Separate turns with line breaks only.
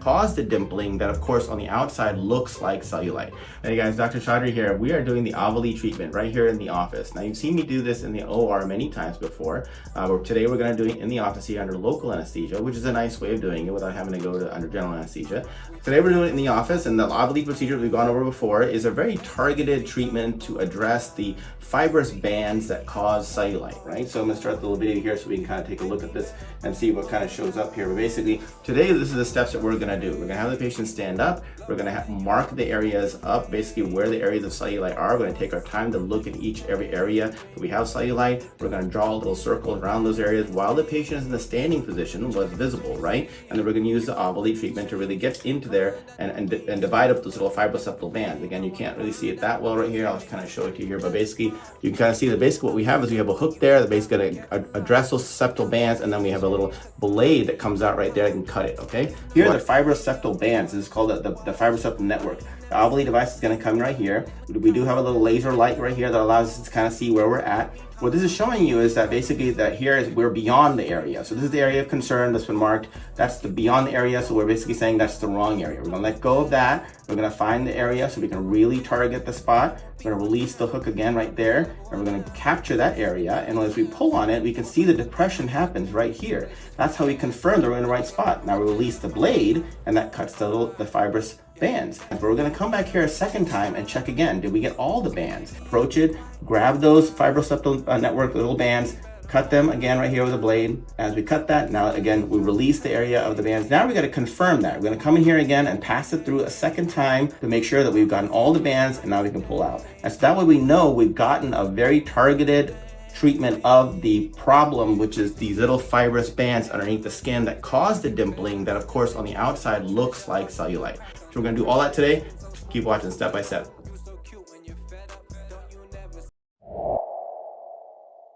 cause the dimpling that of course on the outside looks like cellulite. Hey guys, Dr. Chaudhari here. We are doing the Aveli treatment right here in the office. Now you've seen me do this in the OR many times before, but today we're going to do it in the office here under local anesthesia, which is a nice way of doing it without having to go to under general anesthesia. Today we're doing it in the office, and the Aveli procedure we've gone over before is a very targeted treatment to address the fibrous bands that cause cellulite, right? So I'm going to start the little video here so we can kind of take a look at this and see what kind of shows up here. But basically today this is the steps that we're going to do. We're going to have the patient stand up. We're going to mark the areas up, basically where the areas of cellulite are. We're going to take our time to look at every area that we have cellulite. We're going to draw a little circle around those areas while the patient is in the standing position, what's visible, right? And then we're going to use the Aveli treatment to really get into there and divide up those little fibroseptal bands. Again, you can't really see it that well right here. I'll just kind of show it to you here, but basically you can kind of see that basically what we have is we have a hook there that basically going to address those septal bands, and then we have a little blade that comes out right there that can cut it, okay? Here are the fibroseptal bands. This is called the fibroseptal network. The Aveli device is going to come right here. We do have a little laser light right here that allows us to kind of see where we're at. What this is showing you is that basically that here is we're beyond the area. So this is the area of concern that's been marked. That's the beyond the area. So we're basically saying that's the wrong area. We're going to let go of that. We're going to find the area so we can really target the spot. We're going to release the hook again right there, and we're going to capture that area. And as we pull on it, we can see the depression happens right here. That's how we confirm that we're in the right spot. Now we release the blade, and that cuts the fibrous bands. But we're going to come back here a second time and check again. Did we get all the bands? Approach it, grab those fibroseptal network little bands, cut them again right here with a blade. As we cut that, now again, we release the area of the bands. Now we got to confirm that. We're going to come in here again and pass it through a second time to make sure that we've gotten all the bands, and now we can pull out. And so that way we know we've gotten a very targeted treatment of the problem, which is these little fibrous bands underneath the skin that cause the dimpling that of course on the outside looks like cellulite. So we're going to do all that today. Keep watching step by step.